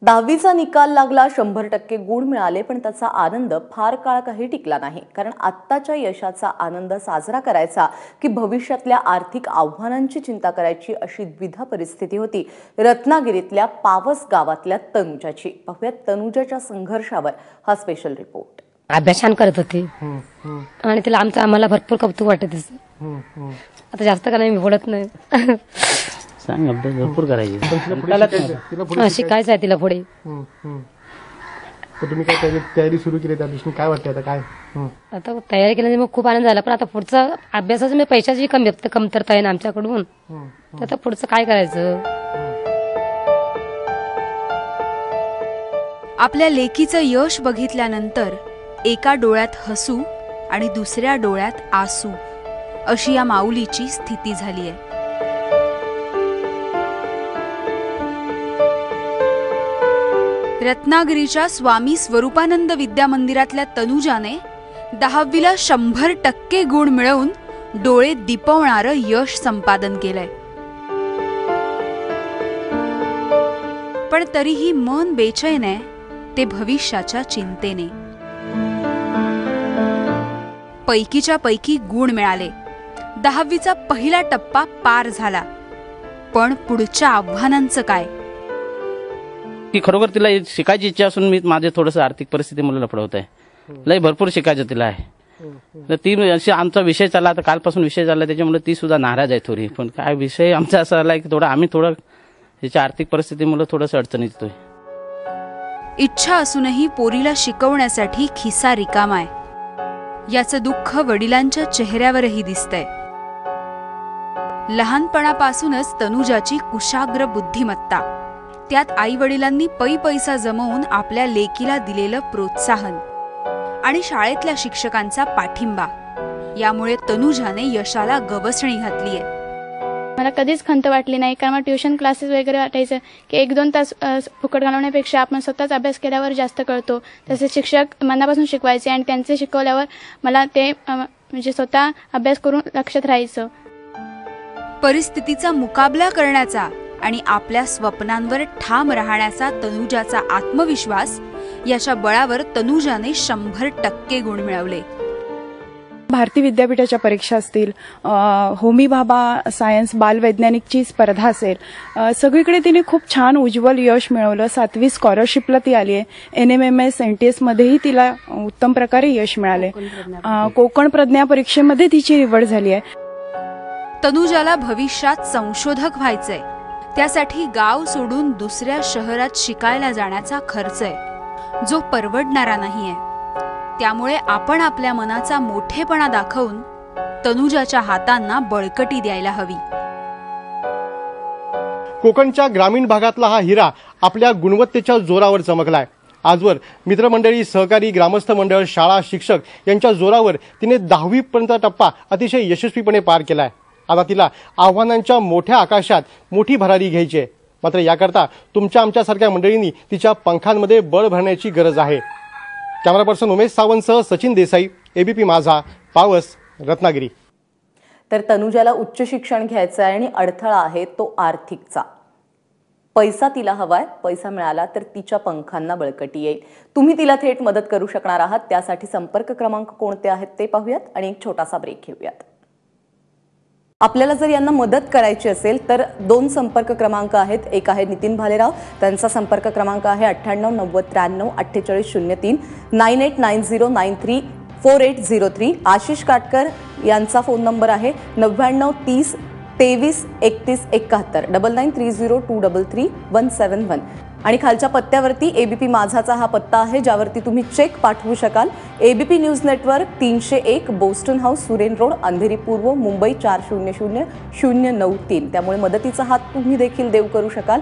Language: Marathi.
10वीचा निकाल लागला, 100% गुण मिळाले, पण त्याचा आनंद फार काळ काही टिकला नाही. कारण आत्ताच्या यशाचा आनंद साजरा करायचा की भविष्यातल्या आर्थिक आव्हानांची चिंता करायची अशी द्विधा परिस्थिती होती रत्नागिरीतल्या पावस गावातल्या तनुजाची. पाहूयात तनुजाच्या संघर्षावर हा स्पेशल रिपोर्ट. अभ्यास छान करत होती आणि तिला आम्हाला भरपूर कौतुक वाटत. आता जास्त का नाही, मी बोलत नाही. सांग, अभ्यास भरपूर करायची, शिकायचं आहे तिला पुढे. तुम्ही काय तयारी सुरू केली त्या दृष्टीने, काय वाटतं आता? काय आता तयारी केल्याने मग खूप आनंद झाला, पण आता पुढचा अभ्यासाचं मी पैशाची कमतरता आहे ना आमच्याकडून, तर आता पुढचं काय करायचं. आपल्या लेकीचं यश बघितल्यानंतर एका डोळ्यात हसू आणि दुसऱ्या डोळ्यात आसू अशी या माऊलीची स्थिती झाली आहे. रत्नागिरीच्या स्वामी स्वरूपानंद विद्या मंदिरातल्या तनुजाने 10वीला 100% गुण मिळवून डोळे दिपवणारं यश संपादन केलंय. पण तरीही मन बेचैन आहे ते भविष्याच्या चिंतेने. पैकीच्या पैकी गुण मिळाले, 10वीचा पहिला टप्पा पार झाला, पण पुढच्या आव्हानांचं काय? की खरोखर तिला शिकायची इच्छा असून मी माझे थोडंसं आर्थिक परिस्थिती मला लफडवत आहे. लय भरपूर शिकायचं तिला आहे. तर ती अशी आमचा विषय चालला, आता कालपासून विषय चालला, त्याच्यामुळे ती सुद्धा नाराज आहे थोडी. पण काय विषय आमचा असा आलाय की आम्ही थोडं त्याच्या आर्थिक परिस्थितीमुळे थोडंसं अडचणीत येतोय. इच्छा असूनही पोरीला शिकवण्यासाठी खिसा रिकामा आहे, याचं दुःख वडिलांच्या चेहऱ्यावरही दिसतंय. लहानपणापासूनच तनुजाची कुशाग्र बुद्धिमत्ता, त्यात आई वडिलांनी पैसा जमवून आपल्या लेकीला दिलेलं प्रोत्साहन आणि शाळेतल्या शिक्षकांचा पाठिंबा, यामुळे तनुजाने यशाला गवसणी घातलीय. मला कधीच खंत वाटली नाही, कारण मला ट्युशन क्लासेस वगैरे वाटायचं की 1-2 तास फुकट घालवण्यापेक्षा आपण स्वतःच अभ्यास केल्यावर जास्त कळतो. तसेच शिक्षक मनापासून शिकवायचे आणि त्यांचे शिकवल्यावर मला ते म्हणजे स्वतः अभ्यास करून लक्षात राहायचं. परिस्थितीचा मुकाबला करण्याचा आणि आपल्या स्वप्नांवर ठाम राहण्याचा तनुजाचा आत्मविश्वास, याच्या बळावर तनुजाने 100% गुण मिळवले. भारती विद्यापीठाच्या परीक्षा असतील, होमी भाभा सायन्स बालवैज्ञानिकची स्पर्धा असेल, सगळीकडे तिने खूप छान उज्ज्वल यश मिळवलं. 7वी स्कॉलरशिपला ती आली आहे. NMMS NTS मध्येही तिला उत्तम प्रकारे यश मिळाले. कोकण प्रज्ञा परीक्षेमध्ये तिची निवड झाली आहे. तनुजाला भविष्यात संशोधक व्हायचंय, त्यासाठी गाव सोडून दुसऱ्या शहरात शिकायला जाण्याचा खर्च आहे, जो परवडणारा नाहीये. त्यामुळे आपण आपल्या मनाचा मोठेपणा दाखवून तनुजाच्या हातांना बळकटी द्यायला हवी. कोकणच्या ग्रामीण भागातला हा हिरा आपल्या गुणवत्तेच्या जोरावर चमकलाय. आजवर मित्रमंडळी, सहकारी, ग्रामस्थ मंडळ, शाळा, शिक्षक यांच्या जोरावर तिने 10वी पर्यंत टप्पा अतिशय यशस्वीपणे पार केलाय. आता तिला आव्हानांच्या मोठ्या आकाशात मोठी भरारी घ्यायची आहे. मात्र याकरता तुमच्या आमच्यासारख्या मंडळींनी तिच्या पंखांमध्ये बळ भरण्याची गरज आहे. कॅमेरा पर्सन उमेश सावंतसह सचिन देसाई, ABP माझा, पावस, रत्नागिरी. तर तनुजाला उच्च शिक्षण घ्यायचं आहे आणि अडथळा आहे तो आर्थिकचा. पैसा तिला हवाय, पैसा मिळाला तर तिच्या पंखांना बळकटी येईल. तुम्ही तिला थेट मदत करू शकणार आहात. त्यासाठी संपर्क क्रमांक कोणते आहेत ते पाहूयात आणि एक छोटासा ब्रेक घेऊयात. आपल्याला जर यांना मदत करायची असेल तर 2 संपर्क क्रमांक आहेत. एक आहे नितीन भालेराव, त्यांचा संपर्क क्रमांक आहे 98 90 93 48 03, 989093 4803. आशिष काटकर यांचा फोन नंबर आहे 99 30 23 31 71, 9930 233 171. आणि खालच्या पत्त्यावरती ABP माझाचा हा पत्ता आहे, ज्यावरती तुम्ही चेक पाठवू शकाल. ABP news network, 301 Boston house, Suren road, Andheri पूर्व, मुंबई 400093. त्यामुळे मदतीचा हात तुम्ही देखील देऊ करू शकाल.